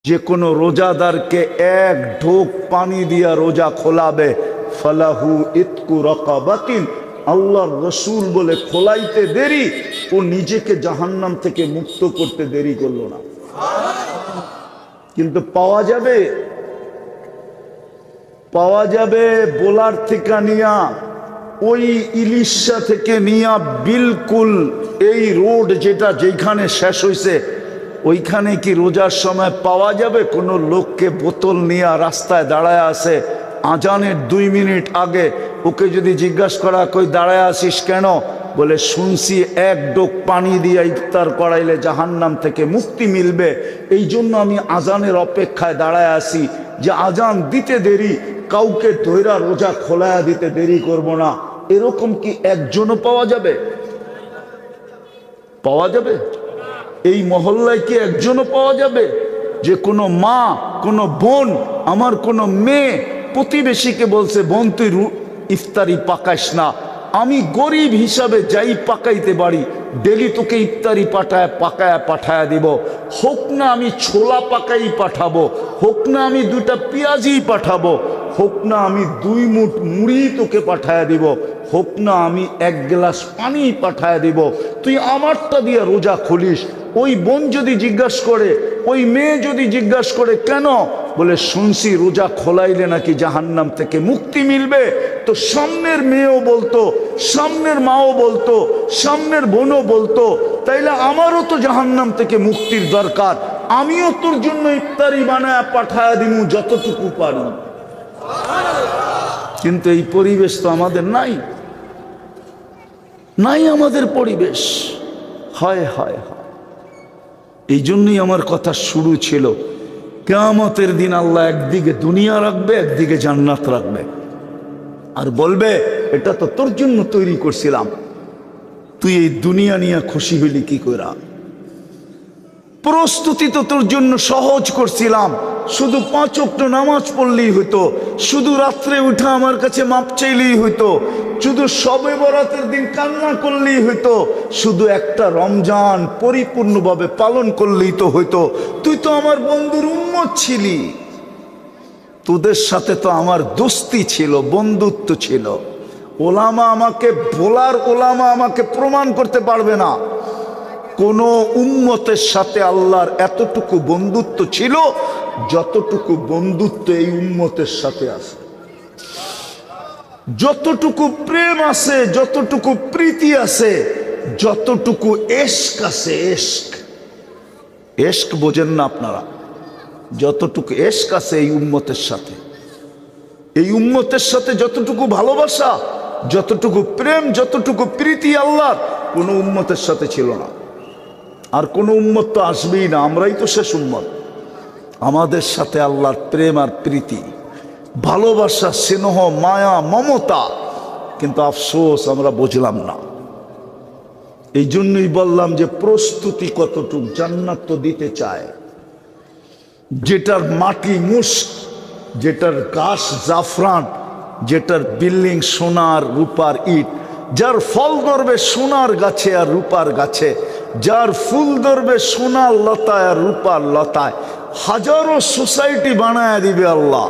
যে কোনো রোজাদারকে এক ঢোক পানি দিয়া রোজা খোলাবে, ফালাহু ইতকু রাকাবাতিন, আল্লাহর রসুল বলে খোলাইতে দেরি, ও নিজেকে জাহান্নাম থেকে মুক্ত করতে দেরি করলো না। কিন্তু পাওয়া যাবে বোলার থেকে নিয়া, ওই ইলিশা থেকে নিয়া বিলকুল এই রোড যেটা যেখানে শেষ হয়েছে ওইখানে কি রোজার সময় পাওয়া যাবে কোনো লোককে বোতল নিয়ে রাস্তায় দাঁড়ায় আছে আজানের 2 মিনিট আগে? ওকে যদি জিজ্ঞাসা করা কই দাঁড়ায় আসিস কেন, বলে শুনছি এক ডোক পানি দিয়ে ইফতার করাইলে জাহান্নাম থেকে মুক্তি মিলবে, এই জন্য আমি আজানের অপেক্ষায় দাঁড়ায় আসি, যে আজান দিতে দেরি কাউকে ধৈরা রোজা খোলায়া দিতে দেরি করব না। এরকম কি একজনও পাওয়া যাবে? এই মহল্লায় কি একজনও পাওয়া যাবে যে কোনো মা, কোনো বোন, আমার কোনো মেয়ে প্রতিবেশীকে বলছে বোন তুই ইফতারি পাকাইস না, আমি গরিব হিসাবে যাই পাকাইতে পারি ডেলি তোকে ইফতারি পাকায়া পাঠায়া দিব, হোক না আমি ছোলা পাকাই পাঠাবো, হোক না আমি 2টা পেঁয়াজই পাঠাবো, হোক না আমি 2 মুঠ মুড়ি তোকে পাঠায়া দিব, হোক না আমি 1 গ্লাস পানি পাঠায়া দিব, তুই আমারটা দিয়ে রোজা খুলিস। ওই বোন যদি জিজ্ঞাসা করে, ওই মেয়ে যদি জিজ্ঞাসা করে কেন, বলে শুনছি রোজা খোলাইলে নাকি জাহান্নাম থেকে মুক্তি মিলবে, তো সামনের মেয়েও বলতো, সামনের মাও বলতো, সামনের বোনও বলতো, তাইলে আমারও তো জাহান্নাম থেকে মুক্তির দরকার, আমিও তোর জন্য ইফতারি বানায় পাঠায়া দিমু যতটুকু পারি। কিন্তু এই পরিবেশ তো আমাদের নাই আমাদের পরিবেশ। হয় হয় হয়, এই জন্যই আমার কথা শুরু ছিল, কিয়ামতের দিন আল্লাহ একদিকে দুনিয়া রাখবে, একদিকে জান্নাত রাখবে, আর বলবে এটা তো তোর জন্য তৈরি করছিলাম, তুই এই দুনিয়া নিয়ে খুশি হইলি কি কইরা? প্রস্তুতি তো তোর জন্য সহজ করছিলাম, শুধু 5 ওয়াক্ত নামাজ পড়লেই হইতো, শুধু রাত্রে উঠা আমার কাছে মাপ চাইলেই হইতো, শুধু শবে বরাতের দিন কান্না করলেই হইতো, শুধু একটা রমজান পরিপূর্ণভাবে পালন করলেই তো হইতো। তুই তো আমার বন্ধুর উম্মত ছিলি, তোদের সাথে তো আমার দোস্তি ছিল, বন্ধুত্ব ছিল। ওলামা আমাকে প্রমাণ করতে পারবে না কোন উম্মতের সাথে আল্লাহর এতটুকু বন্ধুত্ব ছিল যতটুকু বন্ধুত্ব এই উম্মতের সাথে আছে, যতটুকু প্রেম আছে, যতটুকু প্রীতি আছে, যতটুকু এশক আছে। এশক বোঝেন না আপনারা? যতটুকু এশক আছে এই উম্মতের সাথে, যতটুকু ভালোবাসা, যতটুকু প্রেম, যতটুকু প্রীতি আল্লাহর কোন উম্মতের সাথে ছিল না। আর কোন উম্মত তো আসবেই না, আমরাই তো শেষ উম্মত। আমাদের সাথে আল্লাহর প্রেম আর প্রীতি, ভালোবাসা, স্নেহ, মায়া, মমতা, কিন্তু আফসোস আমরা বুঝলাম না। এই জন্যই বললাম যে প্রস্তুতি কতটুক। জান্নাত তো দিতে চায়, যেটার মাটি মুস্ক, যেটার গাছ জাফরান, যেটার বিল্ডিং সোনার রূপার ইট, যার ফল ধরবে সোনার গাছে আর রূপার গাছে, যার ফুল ধরবে সোনার লতায় আর রূপার লতায়, হাজারো সোসাইটি বানায় দিবে আল্লাহ।